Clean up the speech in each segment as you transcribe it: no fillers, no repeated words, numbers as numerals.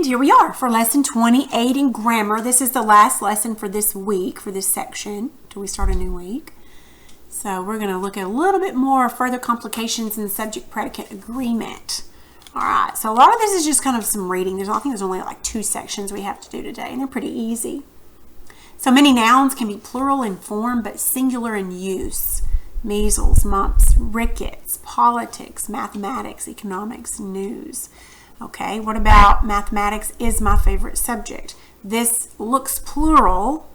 And here we are for lesson 28 in grammar. This is the last lesson for this week, for this section, till we start a new week. So we're going to look at a little bit more further complications in subject-predicate agreement. All right, so a lot of this is just kind of some reading. I think there's only like 2 sections we have to do today, and they're pretty easy. So many nouns can be plural in form, but singular in use. Measles, mumps, rickets, politics, mathematics, economics, news. Okay, what about mathematics is my favorite subject? This looks plural,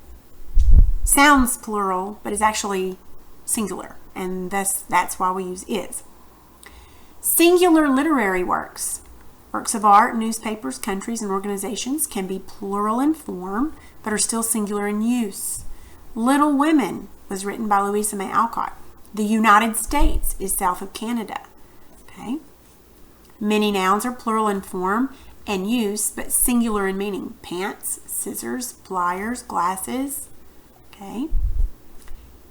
sounds plural, but is actually singular, and that's why we use is. Singular literary works. Works of art, newspapers, countries, and organizations can be plural in form, but are still singular in use. Little Women was written by Louisa May Alcott. The United States is south of Canada. Okay. Many nouns are plural in form and use, but singular in meaning. Pants, scissors, pliers, glasses. Okay.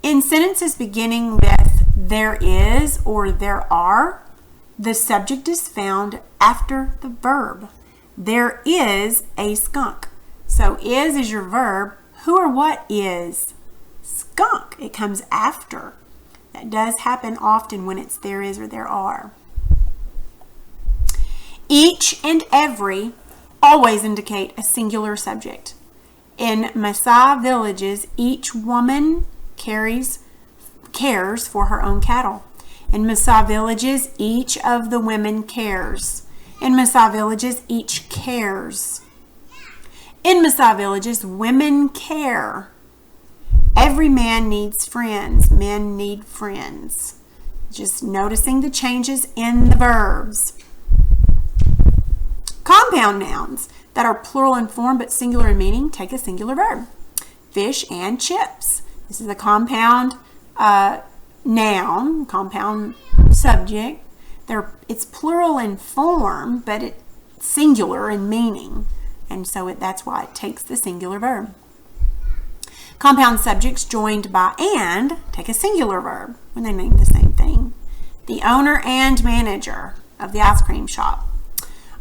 In sentences beginning with there is or there are, the subject is found after the verb. There is a skunk. So is your verb. Who or what is? Skunk. It comes after. That does happen often when it's there is or there are. Each and every always indicate a singular subject. In Maasai villages, each woman cares for her own cattle. In Maasai villages, each of the women cares. In Maasai villages, each cares. In Maasai villages, women care. Every man needs friends. Men need friends. Just noticing the changes in the verbs. Compound nouns that are plural in form but singular in meaning take a singular verb. Fish and chips. This is a compound noun, compound subject. It's plural in form, but it's singular in meaning. And so that's why it takes the singular verb. Compound subjects joined by and take a singular verb when they mean the same thing. The owner and manager of the ice cream shop.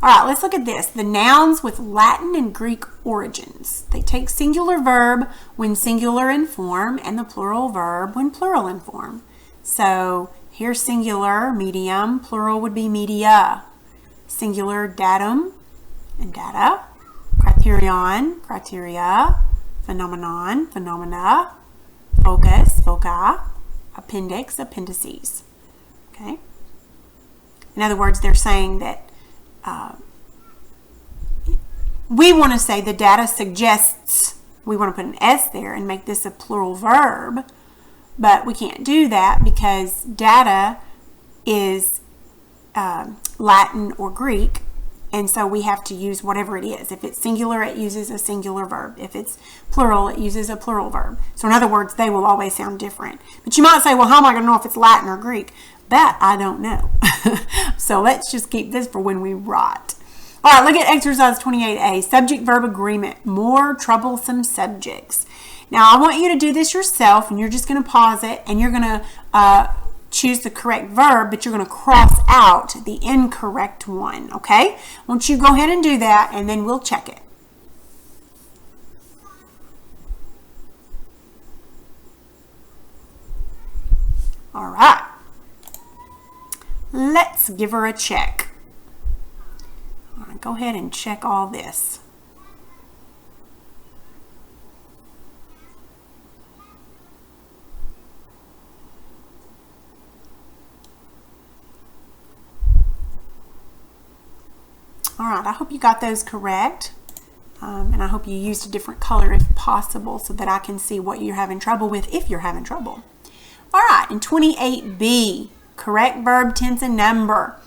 All right, let's look at this. The nouns with Latin and Greek origins. They take singular verb when singular in form and the plural verb when plural in form. So here's singular, medium. Plural would be media. Singular, datum and data. Criterion, criteria. Phenomenon, phenomena. Focus, foci. Appendix, appendices. Okay. In other words, they're saying that we want to say the data suggests, we want to put an S there and make this a plural verb, but we can't do that because data is Latin or Greek, and so we have to use whatever it is. If it's singular, it uses a singular verb. If it's plural, it uses a plural verb. So in other words, they will always sound different. But you might say, well, how am I going to know if it's Latin or Greek? That I don't know. So let's just keep this for when we write. All right, look at exercise 28A, subject-verb agreement, more troublesome subjects. Now, I want you to do this yourself, and you're just going to pause it, and you're going to choose the correct verb, but you're going to cross out the incorrect one, okay? Won't you go ahead and do that, and then we'll check it. All right. Let's give her a check. All right, go ahead and check all this. All right, I hope you got those correct. And I hope you used a different color if possible so that I can see what you're having trouble with if you're having trouble. All right, in 28B, correct verb, tense, and number.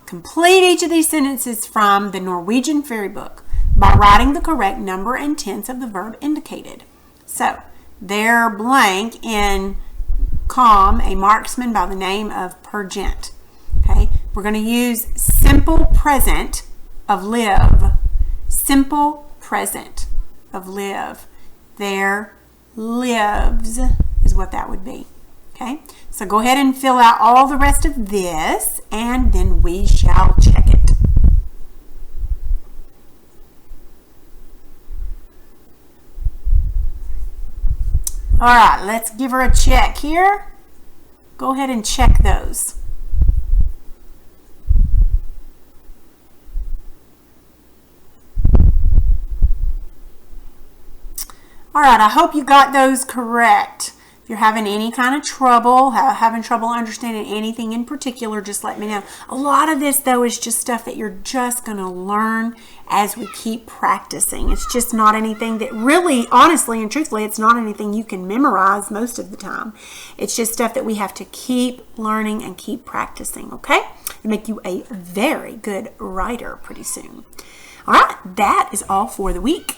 Complete each of these sentences from the Norwegian Fairy Book by writing the correct number and tense of the verb indicated. So, there blank in calm, a marksman by the name of Per Gent. Okay, we're going to use simple present of live. Simple present of live. There lives is what that would be. Okay, so go ahead and fill out all the rest of this, and then we shall check it. All right, let's give her a check here. Go ahead and check those. All right, I hope you got those correct. If you're having any kind of trouble, having trouble understanding anything in particular, just let me know. A lot of this, though, is just stuff that you're just going to learn as we keep practicing. It's just not anything that really, honestly and truthfully, it's not anything you can memorize most of the time. It's just stuff that we have to keep learning and keep practicing, okay? It'll make you a very good writer pretty soon. All right, that is all for the week.